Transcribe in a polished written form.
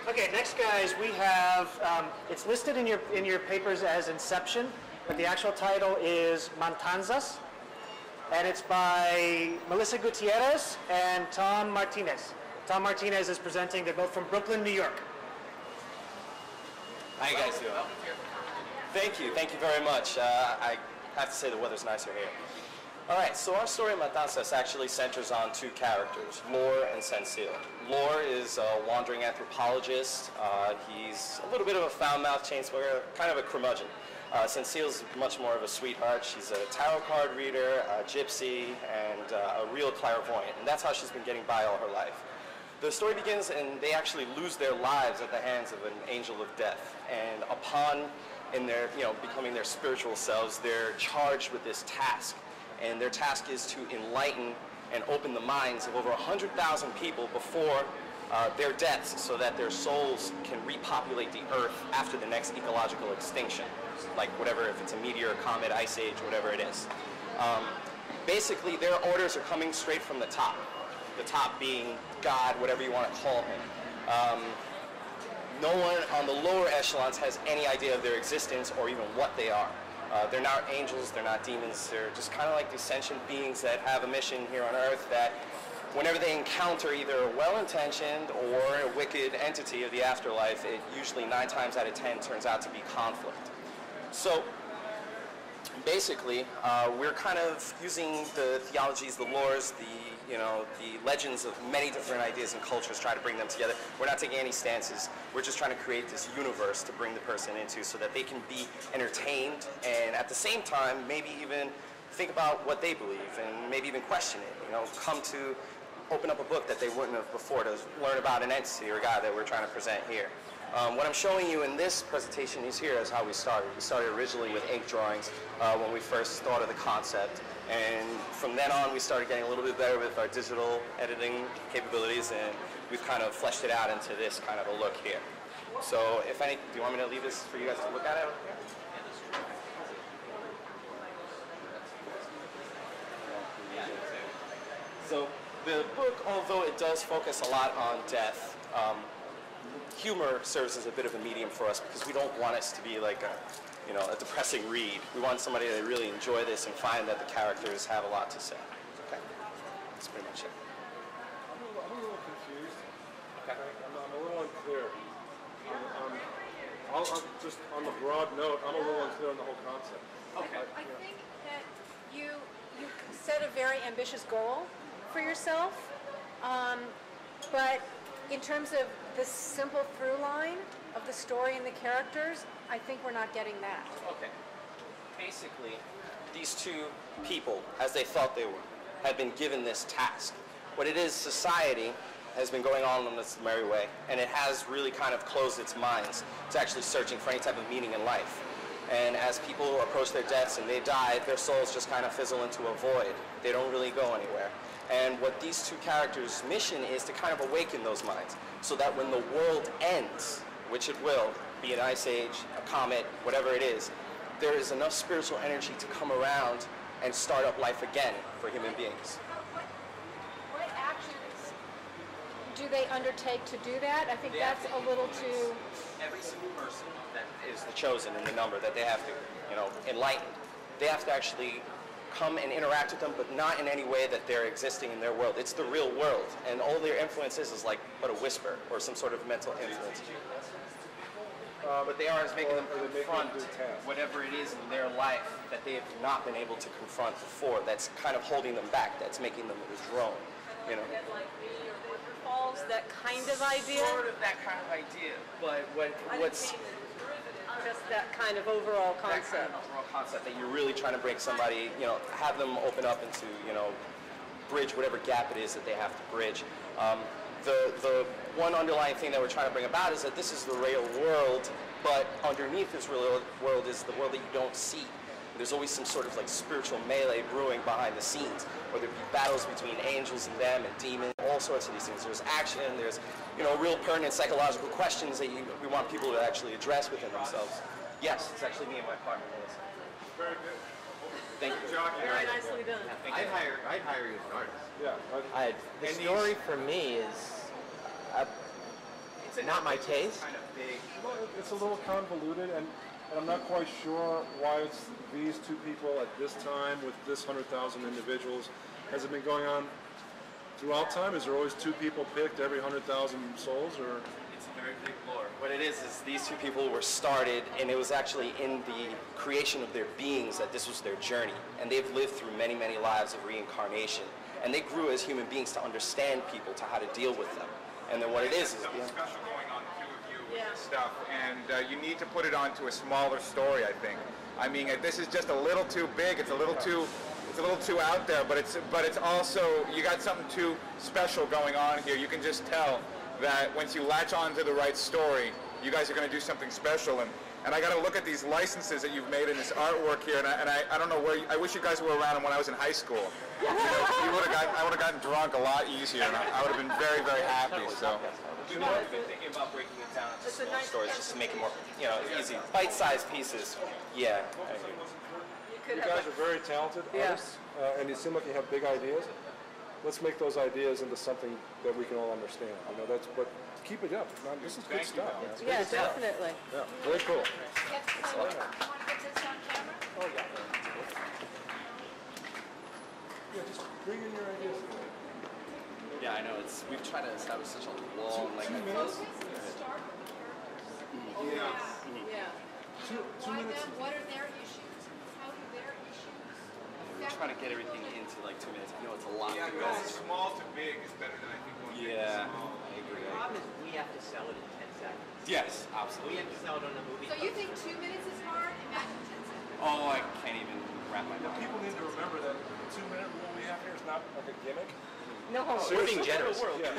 Okay, next guys, we have, it's listed in your papers as Inception, but the actual title is Matanzas, and it's by Melissa Gutierrez and Tom Martinez. Tom Martinez is presenting. They're both from Brooklyn, New York. How you guys doing? Thank you very much. I have to say the weather's nicer here. All right, so our story, Matanzas, actually centers on two characters, Lore and Cecile. Lore is a wandering anthropologist. He's a little bit of a foul-mouthed chain smoker, kind of a curmudgeon. Cecile's much more of a sweetheart. She's a tarot card reader, a gypsy, and a real clairvoyant, and that's how she's been getting by all her life. The story begins, and they actually lose their lives at the hands of an angel of death. And upon, becoming their spiritual selves, they're charged with this task. And their task is to enlighten and open the minds of over 100,000 people before their deaths, so that their souls can repopulate the earth after the next ecological extinction. Like whatever, if it's a meteor, comet, ice age, whatever it is. Basically, their orders are coming straight from the top being God, whatever you want to call him. No one on the lower echelons has any idea of their existence or even what they are. They're not angels, they're not demons, they're just kind of like these sentient beings that have a mission here on Earth that whenever they encounter either a well-intentioned or a wicked entity of the afterlife, it usually 9 times out of 10 turns out to be conflict. So basically, we're kind of using the theologies, the lores, the legends of many different ideas and cultures, try to bring them together. We're not taking any stances. We're just trying to create this universe to bring the person into so that they can be entertained and at the same time maybe even think about what they believe and maybe even question it. Come to open up a book that they wouldn't have before to learn about an entity or God that we're trying to present here. What I'm showing you in this presentation is here is how we started. We started originally with ink drawings when we first thought of the concept. And from then on, we started getting a little bit better with our digital editing capabilities, and we've kind of fleshed it out into this kind of a look here. So do you want me to leave this for you guys to look at it? So the book, although it does focus a lot on death, humor serves as a bit of a medium for us because we don't want us to be like a depressing read. We want somebody to really enjoy this and find that the characters have a lot to say. Okay, that's pretty much it. I'm a little confused. Okay. I'm a little unclear. Just on the broad note, I'm a little unclear on the whole concept. Okay. I think that you set a very ambitious goal for yourself, but in terms of the simple through line of the story and the characters, I think we're not getting that. Okay. Basically, these two people, as they thought they were, had been given this task. What it is, society has been going on in this merry way, and it has really kind of closed its minds to actually searching for any type of meaning in life. And as people approach their deaths and they die, their souls just kind of fizzle into a void. They don't really go anywhere. And what these two characters' mission is to kind of awaken those minds, so that when the world ends, which it will, be an ice age, a comet, whatever it is, there is enough spiritual energy to come around and start up life again for human beings. What actions do they undertake to do that? I think that's a little too... Every single person that is the chosen in the number that they have to, enlighten, they have to actually come and interact with them, but not in any way that they're existing in their world. It's the real world, and all their influence is like but a whisper or some sort of mental influence. But they are making them confront whatever it is in their life that they have not been able to confront before. That's kind of holding them back. That's making them withdrawn. Falls, that kind of idea? Sort of that kind of idea, but what's just that kind of overall concept. That kind of overall concept that you're really trying to bring somebody, have them open up into, bridge whatever gap it is that they have to bridge. The one underlying thing that we're trying to bring about is that this is the real world, but underneath this real world is the world that you don't see. There's always some sort of like spiritual melee brewing behind the scenes, whether it be battles between angels and them and demons, all sorts of these things. There's action, there's real pertinent psychological questions that we want people to actually address within themselves. Yes, it's actually me and my partner, Melissa. Very good. Thank you. Very nicely done. I'd hire you as an artist. Yeah. The story for me is, not my taste. Well, it's a little convoluted, and I'm not quite sure why it's these two people at this time with this 100,000 individuals. Has it been going on throughout time? Is there always two people picked every 100,000 souls, or? It's a very big lore. What it is these two people were started, and it was actually in the creation of their beings that this was their journey. And they've lived through many, many lives of reincarnation. And they grew as human beings to understand people, to how to deal with them. And then what it is something special going on with two of you and stuff, and you need to put it onto a smaller story, I think. I mean, this is just a little too big. It's a little too out there, but it's also, you got something too special going on here. You can just tell that once you latch on to the right story, you guys are going to do something special. And I got to look at these licenses that you've made in this artwork here, and I don't know where. I wish you guys were around when I was in high school. You know, I would have gotten drunk a lot easier, and I would have been very, very happy. So. We've always been thinking about breaking it down into small stories just to make it more, easy. Bite-sized pieces. Yeah. You guys are very talented artists, and you seem like you have big ideas. Let's make those ideas into something that we can all understand. But keep it up. Man, this is good stuff. Man. Yeah, definitely. Yeah, very cool. You want to get this on camera? Oh yeah. Yeah, just bring in your ideas. Yeah, I know. We've tried to establish such a long, like. 2 minutes. Yeah. Two Why minutes. them? What are their issues? How do their issues? We're trying to get everything into like 2 minutes. I know it's a lot. Yeah, to going go. small to big is better than I think going big to Yeah, small. I agree. The problem is we have to sell it in 10 seconds. Yes, We absolutely. have to sell it on a movie. So you think 2 minutes is hard? Imagine 10 seconds. Oh, I can't even wrap my Well, mind. people need to remember that the 2 minute rule we have here is not like a gimmick. No, We're being generous. Yeah.